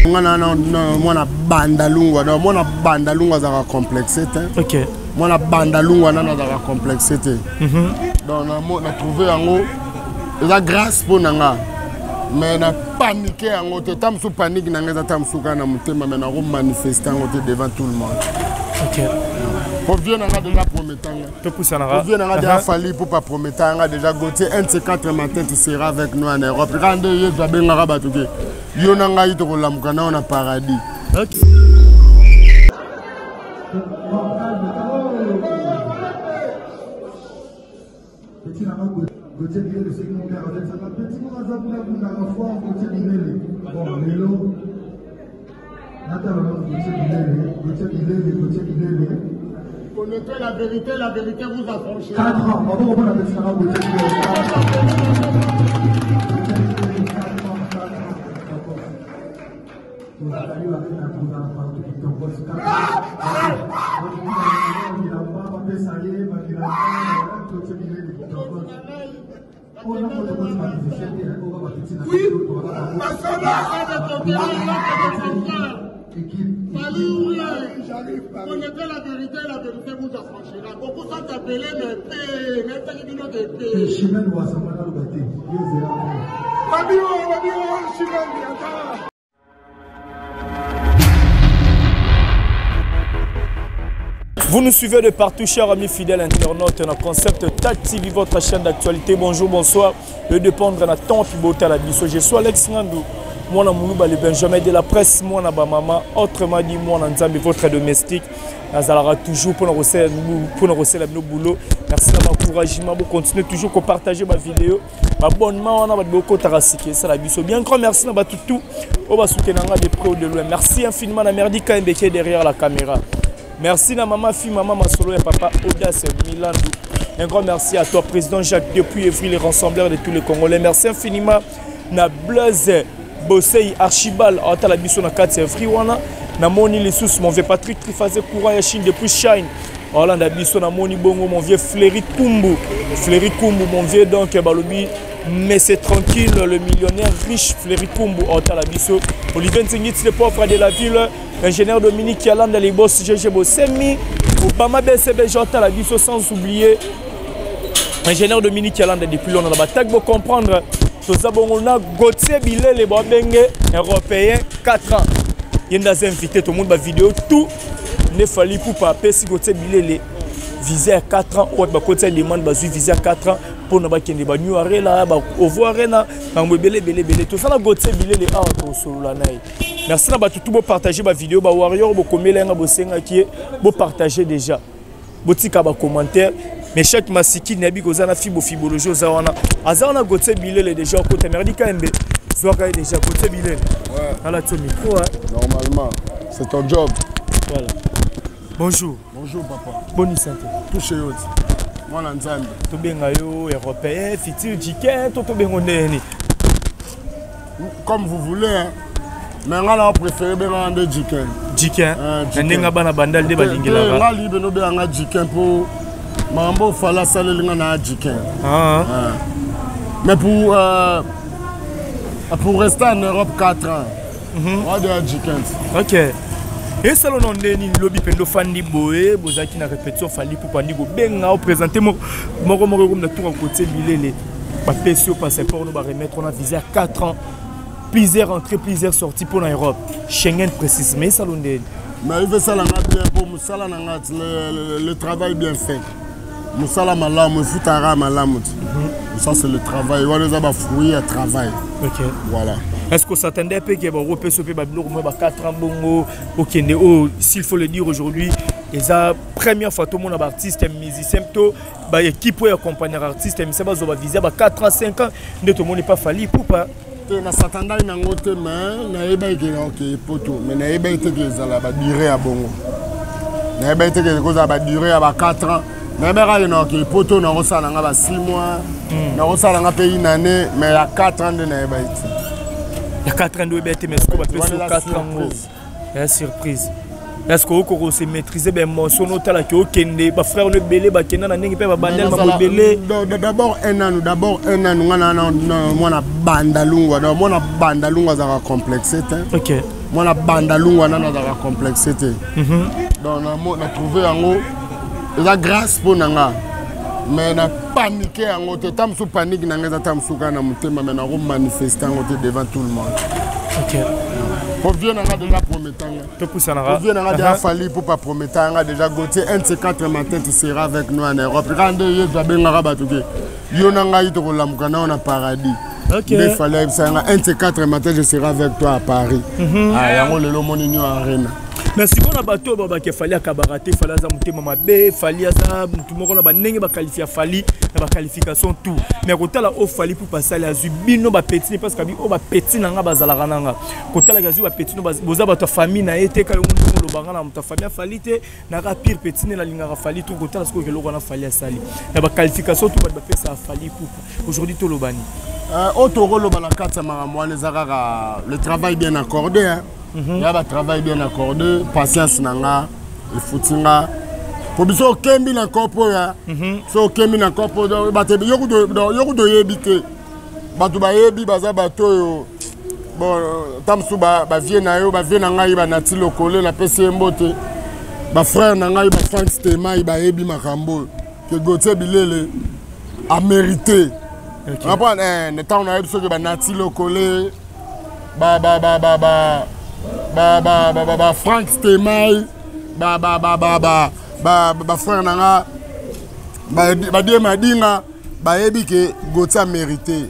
Mwana bandalungwa, mwana bandalungwa za complexité. OK. Mwana bandalungwa nana za complexité. Donc na trouvé yango la grâce pour nanga. Mais na paniqué yango te tam sou panique nanga tam sou kana mutema mais na ko manifester yango devant tout le monde. OK. Pour bien nanga déjà promettant. Te pousser nanga. Pour bien nanga déjà fallu pour pas promettant nanga déjà goté un de ces 4 matins tu seras avec nous en Europe. Quand ye zabe ngara batuke. Yo nanga ito ko lamuka na paradis. OK. Connaissez la vérité vous affranchira. 4 ans, on va reprendre la petite Sarah Gauthier. Vous allez avec la gouverne partout qui t'envoie ce cas. Oui, connaissez la vérité vous affranchira. Beaucoup sont appelés mais Vous nous suivez de partout, chers amis fidèles internautes, dans le concept TAC-TV, votre chaîne d'actualité. Bonjour, bonsoir. Le dépendre de la temps pibote à la biso. Je suis Alex Nandou. Moi, je suis Benjamin de la presse. Moi, je suis maman. Autrement dit, moi, je suis votre domestique. Nous allons toujours pour nous recevoir le boulot. Merci de l'encouragement. Vous continuez toujours à partager ma vidéo. Abonnement, on a beaucoup de rasiquer. Ça la biso. Bien grand merci à tout. On va soutenir de près ou de loin. Merci infiniment à Merdi Kambeke derrière la caméra. Merci à maman, fille, maman, ma solo et papa Audace Milandou. Un grand merci à toi, président Jacques depuis Evry, les rassembleurs de tous les Congolais. Merci infiniment à Blaise Bossei Archibald, à la biso na 4 Evry, na moni les sous, mon vieux Patrick Trifazé Koura Chine depuis Shine. Voilà, na biso na moni bongo, mon vieux Fleury Kumbu, mon vieux donc Balobi. Mais c'est tranquille, le millionnaire riche Fleury Kumbu, à la biso. Olivier Nzingit, le pauvre de la ville. Ingénieur Dominique Yalanda, les boss GG Bossemi, Obama BCB Jota la biso sans oublier. Ingénieur Dominique Yalanda depuis longtemps, on a bataille pour comprendre. Tout ça, on a Gauthier Bilé, les Bobenge européens, 4 ans. Il y a des invités, tout le monde va vidéo, tout. Ne fallait pour pas si Gauthier Bilé les visé à 4 ans, ou Gauthier demande visé à 4 ans pour ne pas qu'il y ait des nuages là, au voir là, belé, tout ça, Gauthier Bilé les autres sur la naï. Merci à tout pour partager ma vidéo, ba warrior, bo komelenga bo senga qui bo partager déjà. Bo tika ba commentaire, mais chaque masiki nabi kozana fibo fibologie ozawana. Azana Gauthier Bilé déjà côté Merdi Kambeke. Soit déjà Gauthier Bilé. Ouais. À la ton micro hein. Normalement, c'est ton job. Voilà. Bonjour. Bonjour papa. Bonne santé. Touché yoti. Moi Nzambe. To benga yo européen, fitir jiken, to bengo ndeni. Comme vous voulez hein. Mais on préfère bien de Jiken. Jiken. Nenga bana bandal de balingela. On libre no bien nga Jiken pour mambo fala sale linga na Jiken. Mais pour rester en Europe 4 ans. On doit Jiken. OK. Et ça l'on ndeni lobby pendo fandi boé, bozaki na répétition fali pour pandi go benga présenter mo comme na tour à côté bilele. Ba PCO passeport no ba remettre on a visé à 4 ans. Plusieurs entrées, plusieurs sorties pour l'Europe. Schengen précise, mais ça l'on dit. Mais il veut ça bien pour Moussala le travail bien fait. Moussala malam, Foutara malam. Ça c'est le travail. On les a fruits à travail. OK. Voilà. Est-ce qu'on s'attendait à ce que l'Europe soit 4 ans bongo au Kenya? S'il faut le dire aujourd'hui, et la première fois tout le monde artiste, musicien, équipe pour accompagner l'artiste, mais ça va viser 4 ans, 5 ans, tout le monde n'est pas fallu pour pas. Na satanda ina ngote mais na eba ikela OK poto mais na eba iteke zala ba durée à bongo na eba iteke ko za ba durée à 4 ans na eba ka ina OK poto na rosala nga ba 6 mois na rosala nga pe une année mais à 4 ans de na eba iti il y a 4 ans de eba iti mais ce qu'on va plus sur 4 ans la surprise. Est-ce que vous se maîtrisez bien mon son hôtel qui au Kenya ba frère le belé ba Kenya na ngi pe ba bandel ma belé d'abord un an moi na bandalungwa za complexité. OK. moi na banda lungu na za complexité donc na trouver yango eza grâce pour nanga mais na paniquer yango te tam sous panique na ngeza tam sous kana mutema mais na manifester yango te devant tout le monde. OK. Pour bien nanga déjà prometanga. To pousanara. Pour bien nanga déjà fallu pour pas prometanga déjà Gauthier un de ces 4 matins tu seras avec nous en Europe. Quand yo zabengara batuke. Yo nanga ito ko lamuka na on paradis. OK. Il fallait ça un de ces 4 matins je serai avec toi à Paris. Ah yango lelo moni ni arena. Mais si on a bateau baba qui fallait kabarate fallait za mutema mabe fallait za mutu moko na ba ndenge ba qualifier fallait na ba qualification tout mais kotala o fallait pour passer la zubino ba petit parce que bi o ba petit nanga bazala kananga kotala gazu ba petit no boza ba to famille na été ka mundu lo banga na muta famille fallait na ka pire petit na linga fallait tout kotala ce que lo kana fallait sali na ba qualification tout ba pesa fallait pour aujourd'hui to lo bani autoro lo bana kata maramwane zakaka le travail bien accordé hein. Il y a un travail bien accordé, patience nanga, il faut tinga. Pour bien sûr, kembi na corpo ya, so kembi na corpo, bate yoku do yebite, batu ba yebi baza bato yo, bon tamsu ba vie na yo, ba vie na ngai ba nati lokole na pese mbote, ba frère na ngai ba Frank Stema ba yebi makambo, que Gauthier Bilele a mérité. Après, ne temps na yebi so que ba nati lokole, ba Frank Stemai frère nanga ba die madinga ba yebi ke Gauthier mérité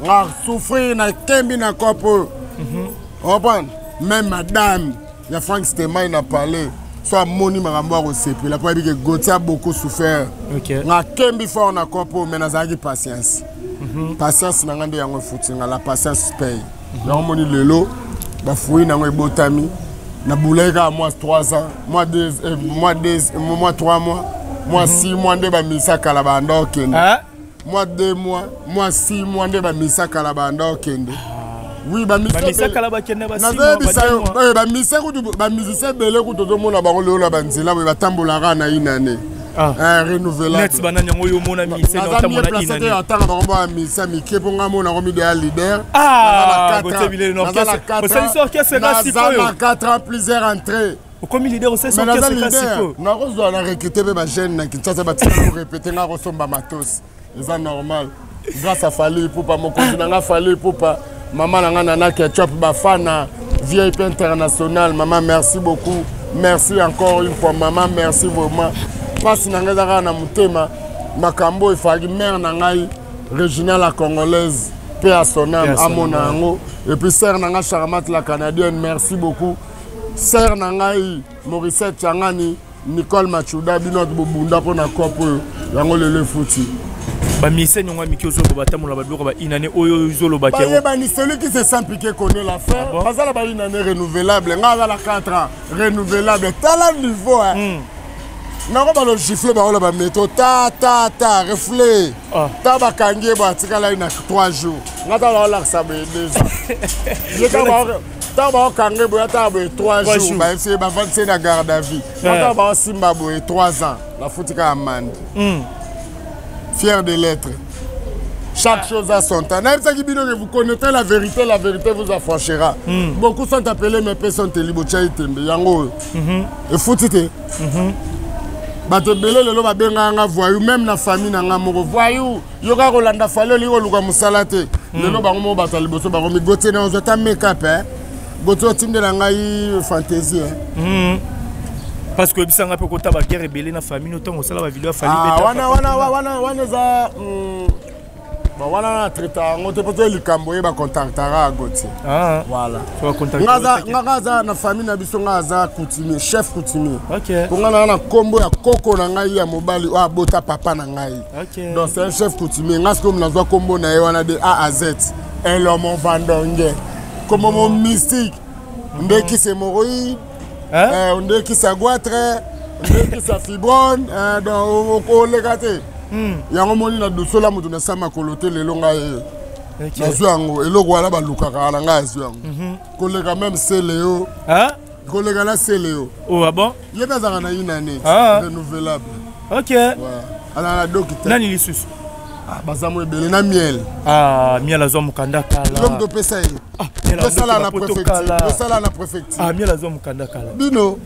nga souffrir na kembi na kopo même madame ya Frank Stemai na parlé soit moni makambo ko sepi la pour que Gauthier a beaucoup souffert nga kembi fort na kopo mais nazaki patience patience nanga nde yango futinga la patience paye na moni lelo ba fouille na botami na bouleka moi 3 ans moi 3 mois moi 6 mois de ba misa kala banda okende moi 2 mois moi 6 mois de ba misa kala banda okende oui ba misa kala ba kende ba 6 mois ba misa ko ba musicien belé ko to mona ba lo la banzela ba tambola na inane renouvelable net bananya ngoyo mona misa na tambola inane atanga ba ngomba misa mike ponga mona ngomi de leader Gauthier Bilele no orchestre ça orchestre ga sipo na 4 ans plusieurs entrées comme leader on sait ça orchestre ga sipo na rozo na recruter ba jeune na Kinshasa ba tina ko répéter na rosomba matos c'est normal grâce à Fally Ipupa mokonzi na nga Fally Ipupa maman na nga nana ketchup ba fana VIP international maman merci beaucoup merci encore une fois maman merci vraiment parce na nga za na mutema makambo ifagi mère na ngai Regina la congolaise paix à son âme à mon ango et puis sœur na nga Charmante la canadienne merci beaucoup sœur na ngai Morissette Changani Nicole Machuda binot bobunda pona kopo yango lele futi ba mise nyonga mikiozo batamola badoko ba inane oyo zolo ba kero ba ni celui qui se sent piqué connaît l'affaire bazala ba inane renouvelable nga za la 4 ans renouvelable talent niveau hein na ko ba lo gifle ba ola ba métro ta reflet ta ba kangie ba tikala ina 3 jours nga ta la sa be 2 ans je ta ba kangie bo ta ba 3 jours ba essayer ba 25 na garde à vie ta ba simba bo 3 ans la futika amande fier de l'être. Chaque chose a son temps. Vous connaissez la vérité vous affranchira. Beaucoup sont appelés, mais personne ne libère. Et foutite. Batebele lelo babenga nga voyou même na famille na nga moko voyou yoka rolanda falo liko luka musalate lelo bango mo batali boso bango mi Gauthier na ozota make up Gauthier timde la ngai fantaisie parce que bisanga pe kota ba guerre belé na famille autant osala ba vidéo Fally wana za ba wana traita ngote poto likambo ba contactera Gauthier voilà so contactera ngaza na famille na biso ngaza coutumier chef coutumier OK pour ngana na kombo ya koko na ngai ya mobali wa bota papa na ngai donc c'est un chef coutumier ngasko mnazwa kombo na wana de A à Z et l'homme vandonge comme mon mystique ndeki c'est moroï ndeki sa goitre ndeki sa fibrone donc on le gâté yango moni na dosola mutu na sama kolote lelo ngai na zwango eloko wala balukaka na ngai zwango koleka même Céléo koleka na Céléo oh bon yeba zaka na inane renouvelable OK ala na docteur nani lisusu Ah, bazamo ebele na miel. Ah, miel azwa mukanda kala. L'homme de pesa ye. Ah, miel azwa la préfecture. Tosala na préfecture. Ah, miel azwa mukanda kala. Bino.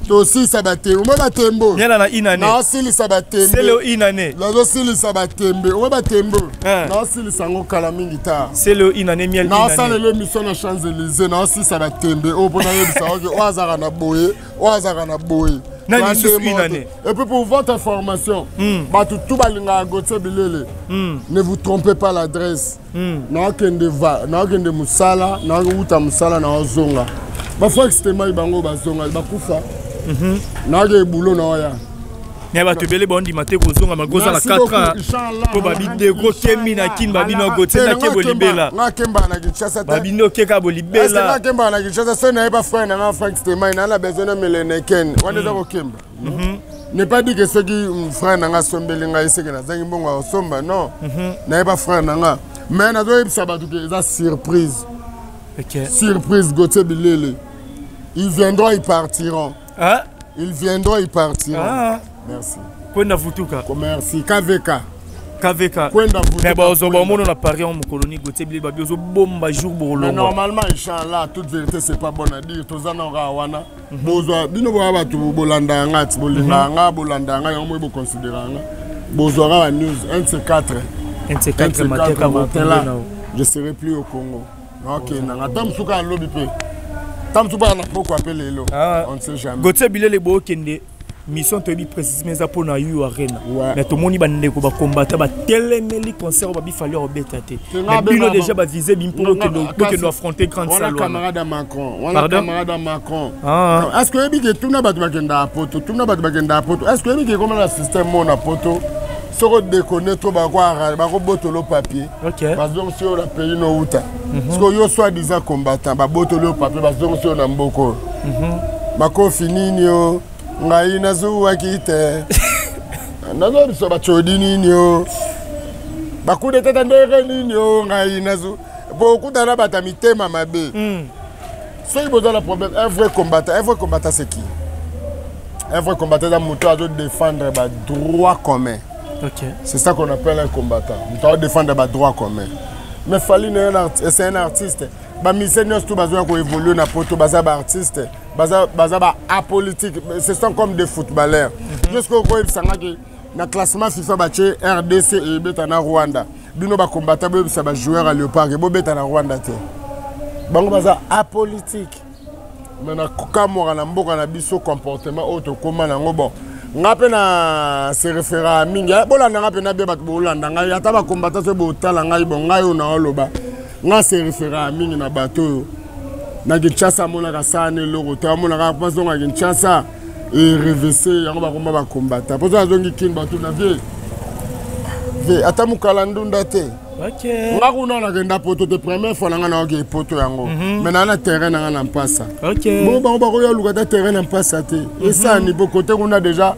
Tosi sabaté. Oma batembo. Miel na inane. Na osili sabatembe. C'est le inane. La osili sabatembe. Oma batembo. Na osili sango kala mingi ta. C'est le inane miel na inane. Na osala le mission na Champs-Élysées. Na osili sabatembe. O pona yebisa oke oazaka na boye. Oazaka na boye. Et puis pour votre information, ne vous trompez pas l'adresse. Nakende musala, nakuta musala na ozonga. Ba fois extrêmement ibango bazonga, bakufa. Nage boulot na oya. Ne ba tebele bondi mate kozonga magoza na 4 ans. Po babinde ko kemi na kin babino gote na ke bolibela. Ngakemba na Kinshasa. Babino ke ka bolibela. Est-ce que ngakemba na Kinshasa so na ba frère na Frank Stemai na la besoin de meleneken. Wana za ko kemba. Ne pas dire que ceux qui frère na sombeli nga iseke na zangi mbongo osomba non. Na ba frère na nga. Mais na zo yebisa batu ke za surprise. OK. Surprise Gauthier Bilele. Ils viendront, ils partiront. Hein? Ils viendront, ils partiront. Ah. Merci. Kwenda vutuka. Merci. KVK. KVK. Kwenda vutuka. Mais bon, on mono na Paris en colonie Gauthier Bilele babi ozo bomba jour bolongo. Mais normalement inchallah toute vérité c'est pas bon à dire. Tozana rawana. Bozo bino bo batu bolanda ngati bolinga nga bolanda nga yomo bo considérer nga. Bozo ra news 1 de ces 4. 1 de ces 4 matin je serai plus au Congo. OK, nanga tamsuka lobi pe. Tamsuka na poko appeler lo. On ne sait jamais. Gauthier Bilele bo kende mission to bi précisément za pona yu arena. Mais to moni bande ko ba combattre ba telemeli concert ba bi fallu obeta te. Mais bino déjà ba viser bimpo que doit affronter grande salle. On a camarade Macron. On a camarade Macron. Est-ce que ebi ke tuna ba bakenda poto, tuna ba bakenda poto. Est-ce que ebi ke comment le système mon na poto? Soko déconner trop ba quoi ba ko botolo papier. OK. Parce que si on a payé no uta. Parce que yo soit disant combattant ba botolo papier parce que si on a mboko. Mako finini yo. Ngai nazuwa kite. Nazo biso ba chodi nini yo. Bakude tata ndere nini yo ngai nazu. Beaucoup dana bata mitema mabe. C'est besoin le problème un vrai combattant c'est qui? Un vrai combattant dans moto à défendre ba droit commun. OK. C'est ça qu'on appelle un combattant. On doit défendre ba droit commun. Mais Fally c'est un artiste. Ba misenios tout besoin qu'on évolue na poto baza ba artiste. Baza ba apolitique, ce sont comme des footballeurs. Jusqu'au quoi sanga que na classement FIFA bache RDC et beta na Rwanda. Bino ba combattant be ça ba joueur à Léopard et bo beta na Rwanda te. Bango baza apolitique. Mais na kamora na mboka na biso comportement auto comment nango bon. Ngape na se référent mingi. Bolanda ngape na be bat bolanda ngai ata ba combattant se bo tala ngai bon ngai o na oloba. Nga se référent mingi na bateau. Na Kinshasa mona ka sane loko ta mona ka paso nga Kinshasa et revêser yango ba komba ba combattre pozo azongi kin ba tuna ve ata mukala ndunda te. OK. Nga kuna na kenda poto te première fois nga na oke poto yango mais na terrain nga na mpasa. OK. Bon ba ko ya luka ta terrain na mpasa te et ça niveau côté kuna déjà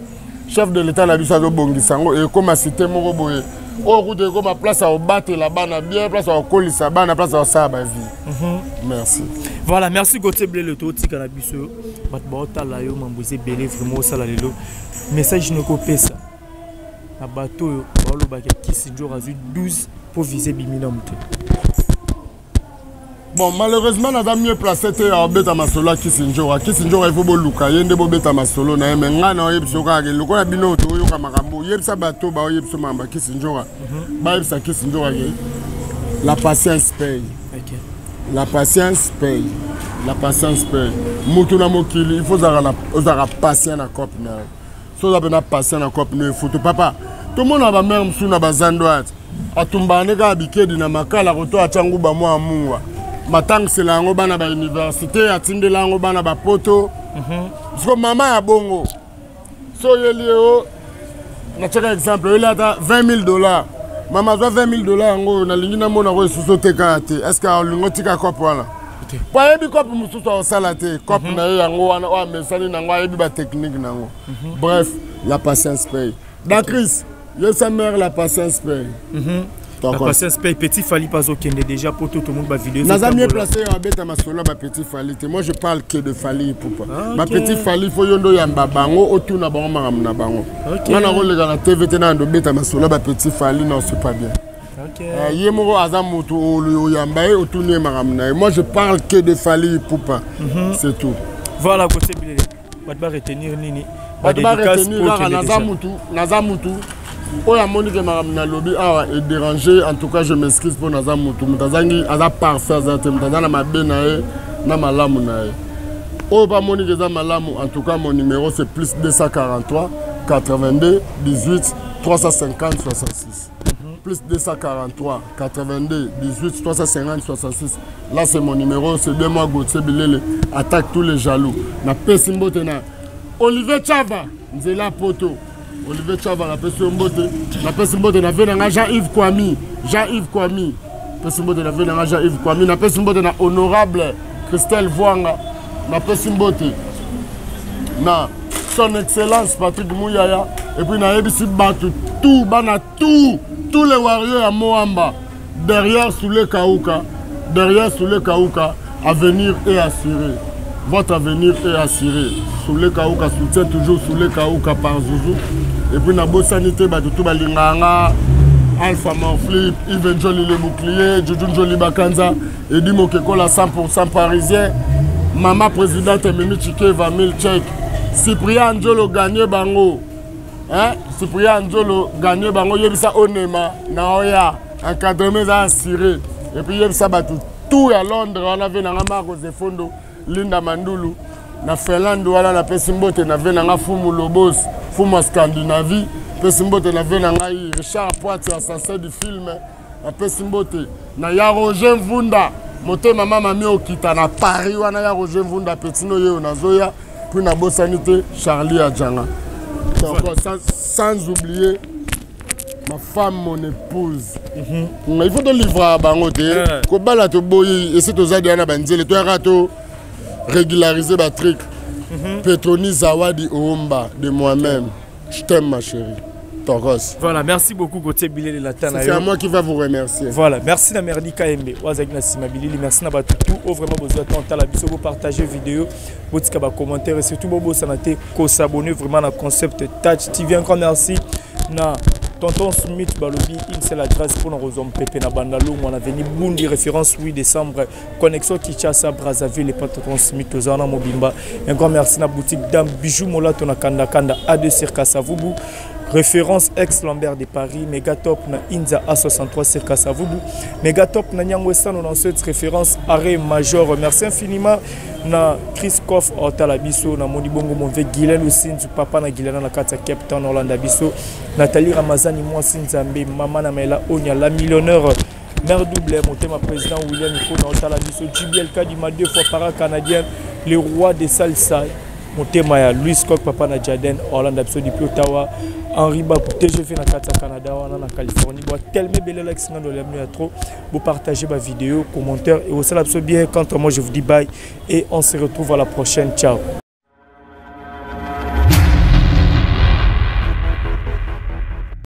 chef de l'état na biso azo bongisa ngo et comme cité moko boye o route comme place à battre la bana bien place à kolisa bana place à ça ba vie. Merci. Voilà, merci Gauthier Bilele to tika na biso. Bat bota la yo mambuze belé vraiment sala lelo. Message ne copé ça. Na bateau yo balo ba Kissinger a eu 12 pour viser bimina mute. Bon, malheureusement, on a mieux placé à Beta Masolo à Kissinger. Kissinger, il faut que il y ait des Beta Masolo. Mais maintenant, il y a des gens qui ont des gens qui ont des bateaux, Kissinger. La patience paye. La patience paye. La patience paye. Moutuna Mokili, il faut avoir patience à cop. Si vous avez patience à cop, il faut papa. Tout le monde a même sous la bazandoite. A Tumbane, a biqué de Namaka, la roto à Tchangou, Bamoa, Moua. Matang c'est la ngobana ba université atinde la ngobana ba poto parce que maman a bongo so yelio na chaka exemple il a $20,000 maman a $20,000 ngo na lingi na mona ko suso te kate est-ce que lingo tika cop wala pa yebi cop mususu o sala te cop na yango wana o mesani na ngo yebi ba technique nango bref la patience paye Dakris yo sa mère la patience paye La patience paye. Petit Fally pas au Kende déjà pour tout le monde ma vidéo. Naza mieux placé à beta masolo ba Petit Fally. Moi je parle que de Fally poupa. Ma Petit Fally faut yondo yamba bango otu na bango maram na bango. Ngana ko le na TV tena ndo beta masolo ba Petit Fally non c'est pas bien. OK. Yemoro azamutu o yamba e otu ne maram na. Moi je parle que de Fally poupa. C'est tout. Voilà côté bilé. Ba ba retenir nini. Ba retenir Nazamutu. Oh, la monique na lobby est dérangé. En tout cas, je m'excuse pour Nazamutu. Mutazangi aza parfait zate. Mutazana ma benae na malamu nae. Oh, ba monique za malamu. En tout cas, mon numéro c'est plus 243 82 18 350 66. Plus 243 82 18 350 66. Là, c'est mon numéro. C'est de moi Gauthier Bilele. Attaque tous les jaloux. Na pesimbo tena. Olivier Chava. Nzela Poto. Olivier Chava na pesi mbote na ve na Jean-Yves Kwami pesi mbote na ve na Jean-Yves Kwami na pesi mbote na honorable Christelle Voanga na pesi mbote na son excellence Patrick Mouyaya et puis na ebisi batu tous les warriors à Moamba derrière Soulé Kauka avenir est assuré. Votre avenir est assuré. Soulé Kauka soutient toujours Soulé Kauka par Zouzou. Et puis, na sanité, tout balinganga, Alpha Morflip, Yves Njoli le bouclier, Juju Njoli Bakanza, Edi Mokekola 100% parisien, Maman présidente Mimi Chike Vamil Tchèque, Cyprien Njolo gagné bango. Cyprien Njolo gagné bango, Yebisa Onema, Naoya, encadrement assuré. Et puis, Yebisa Batou, tout à Londres, on avait Marcos de Fondo. Linda Mandulu na Finlande wala na pesimbote na venanga fumu Lobos fumu Scandinavie pesimbote na venanga Richard Poitier assassin du film na pesimbote na ya Roger Mvunda motema mama mi okita na Paris wana ya Roger Mvunda petino yeo na zoya puis na bosanité Charlie Adjanga sans oublier ma femme, mon épouse. Il faut te livrer à Bangote. Kobala to boyi et c'est aux adiana banzele to rato régulariser ma truc. Petroni Zawadi Oomba de moi-même. Je t'aime ma chérie. Toros. Voilà, merci beaucoup Gauthier Bilele Latana. C'est à moi qui va vous remercier. Voilà, merci na Merdi KMB. Wazak na Sima Bilili, merci na Batutu. Vraiment besoin de la vidéo, partager vidéo, votre commentaire et surtout bobo sanate ko s'abonner vraiment na concept Touch TV. Encore merci na Tonton Smith Balobi, il c'est la grâce pour nous hommes Pépé na Bandalou, on a venu Bundi référence 8 décembre, connexion Kinshasa Brazzaville et pas Tonton Smith aux Zana Mobimba. Un grand merci na boutique Dame Bijou Mola Tona Kanda Kanda A2 Circa Savubu. Référence ex-Lambert de Paris, Megatop na Inza A63 Circa Savubu. Megatop na Nyangwesan, on a cette référence arrêt major. Merci infiniment na Chris Koff Otalabiso, na Monibongo Monve Guylaine aussi, papa na Guylaine na Kata Cape Town Orlando Biso, Nathalie Ramazani moi Sinzambe, maman na Mela Onya la millionnaire. Mère double, mon président William Nico na Otalabiso, JBLK du 2 fois par an canadien, le roi des salsa. Motemaya, Louis Scott, papa na Jaden, Orlando Biso depuis Ottawa. Henri Babou, TGV na Canada, on en Californie. Tellement belle l'accent de l'avenir trop. Vous partagez ma vidéo, commentaire et aussi bien. Quant à moi, je vous dis bye et on se retrouve à la prochaine. Ciao.